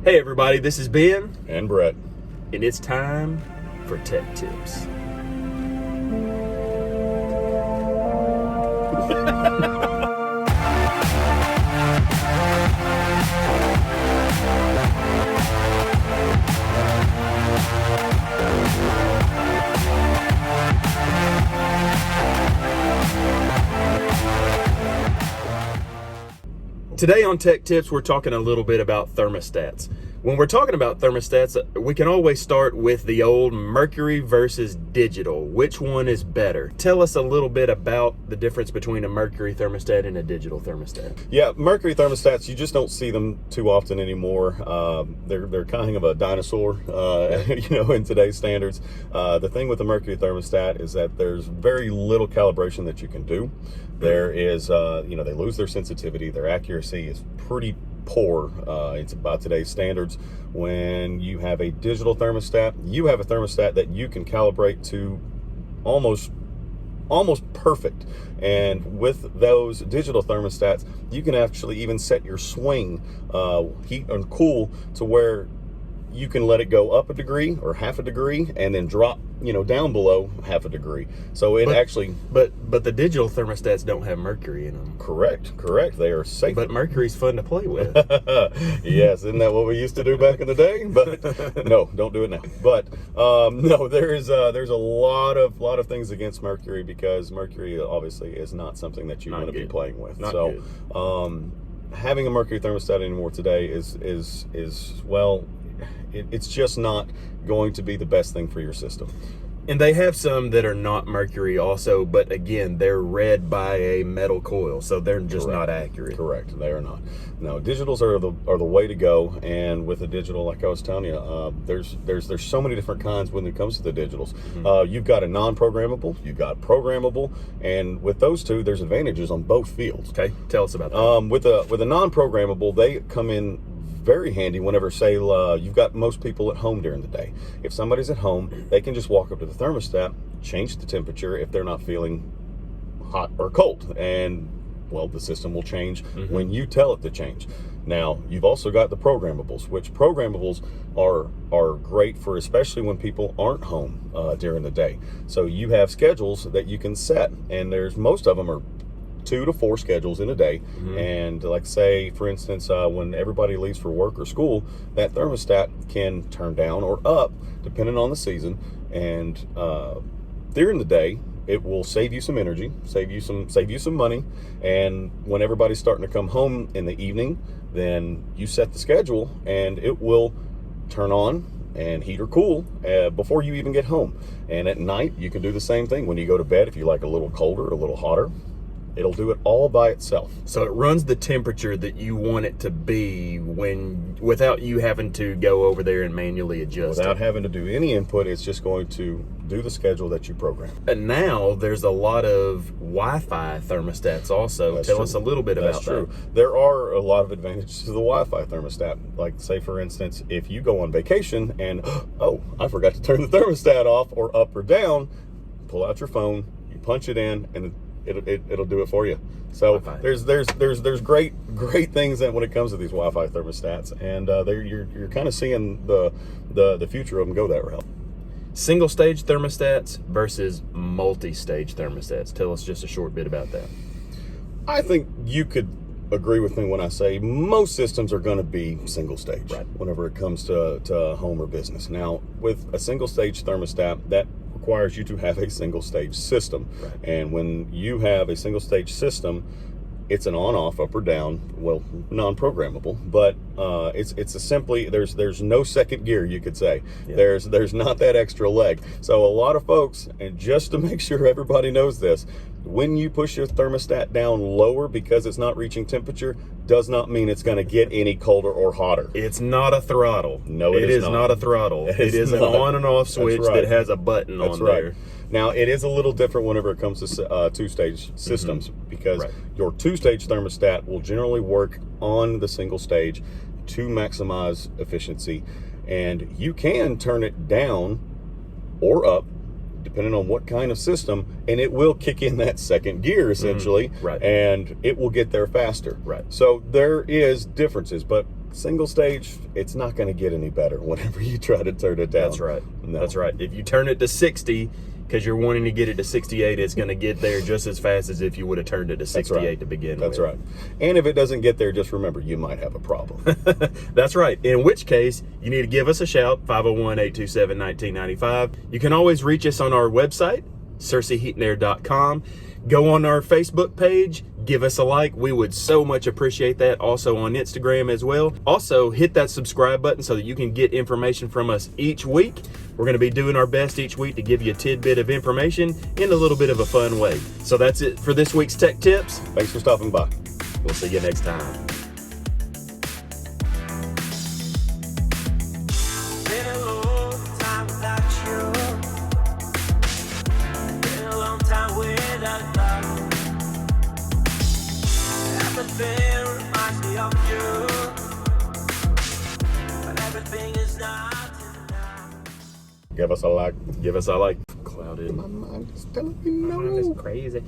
Hey everybody, this is Ben, And Brett. and it's time for Tech Tips. Today on Tech Tips, we're talking a little bit about thermostats. When we're talking about thermostats, we can always start with the old mercury versus digital. Which one is better? Tell us a little bit about the difference between a mercury thermostat and a digital thermostat. Yeah, mercury thermostats, you just don't see them too often anymore. They're kind of a dinosaur, in today's standards. The thing with the mercury thermostat is that there's very little calibration that you can do. There is, they lose their sensitivity. Their accuracy is pretty poor. It's about today's standards. When you have a digital thermostat, you have a thermostat that you can calibrate to almost perfect. And with those digital thermostats, you can actually even set your swing heat and cool to where you can let it go up a degree or half a degree and then drop down below half a degree. So But the digital thermostats don't have mercury in them. Correct. They are safe. But mercury's fun to play with. Yes, isn't that what we used to do back in the day? But no, don't do it now. But no, there's a lot of things against mercury, because mercury obviously is not something that you want to be playing with. Not so good. Having a mercury thermostat anymore today is well, it's just not going to be the best thing for your system. And they have some that are not mercury also, but again, they're read by a metal coil, so they're just not accurate. Correct, they are not. No, digitals are the way to go. And with a digital, like I was telling you, there's so many different kinds when it comes to the digitals. Mm-hmm. You've got a non-programmable, you've got programmable, and with those two, there's advantages on both fields. Okay, tell us about that. With a non-programmable, they come in very handy whenever, say, you've got most people at home during the day. If somebody's at home, they can just walk up to the thermostat, change the temperature if they're not feeling hot or cold, and well, the system will change when you tell it to change. Now, you've also got the programables, which programables are great for, especially when people aren't home during the day. So you have schedules that you can set, and most of them are 2 to 4 schedules in a day. And like, say for instance, when everybody leaves for work or school, that thermostat can turn down or up depending on the season. And during the day, it will save you some energy, save you some money. And when everybody's starting to come home in the evening, then you set the schedule and it will turn on and heat or cool before you even get home. And at night, you can do the same thing. When you go to bed, if you like a little colder or a little hotter, it'll do it all by itself. So it runs the temperature that you want it to be without you having to go over there and manually adjust Without having to do any input, it's just going to do the schedule that you program. And now there's a lot of Wi-Fi thermostats also. Tell us a little bit about that. There are a lot of advantages to the Wi-Fi thermostat. Like, say for instance, if you go on vacation and, oh, I forgot to turn the thermostat off or up or down, pull out your phone, you punch it in, and it'll do it for you. So Wi-Fi. there's great things that when it comes to these Wi-Fi thermostats, and you're kind of seeing the future of them go that route. Single stage thermostats versus multi-stage thermostats. Tell us just a short bit about that. I think you could agree with me when I say most systems are going to be single stage, right, whenever it comes to home or business. Now, with a single stage thermostat, that requires you to have a single stage system. Right. And when you have a single stage system, it's an on-off, up or down, well, non-programmable, but it's a simply, there's no second gear, you could say. Yeah. There's not that extra leg. So a lot of folks, and just to make sure everybody knows this, when you push your thermostat down lower because it's not reaching temperature, does not mean it's going to get any colder or hotter. It's not a throttle. No, it is not a throttle. It is an on and off switch that has a button on there. Now, it is a little different whenever it comes to two-stage systems, because your two-stage thermostat will generally work on the single stage to maximize efficiency, and you can turn it down or up depending on what kind of system, and it will kick in that second gear essentially, right, and it will get there faster. Right. So there is differences, but Single stage, it's not going to get any better whenever you try to turn it down. That's right. No. That's right. If you turn it to 60, because you're wanting to get it to 68, it's going to get there just as fast as if you would have turned it to 68 to begin with. That's right. And if it doesn't get there, just remember, you might have a problem. That's right. In which case, you need to give us a shout, 501-827-1995. You can always reach us on our website, cerseiheatandair.com. Go on our Facebook page, give us a like. We would so much appreciate that. Also on Instagram as well. Also, hit that subscribe button so that you can get information from us each week. We're going to be doing our best each week to give you a tidbit of information in a little bit of a fun way. So that's it for this week's Tech Tips. Thanks for stopping by. We'll see you next time. Been a long time without you. Been a long time without love. Everything reminds me of you, but everything is not enough. Give us a like. Give us a like. Clouded. My mind is telling me no. It's crazy.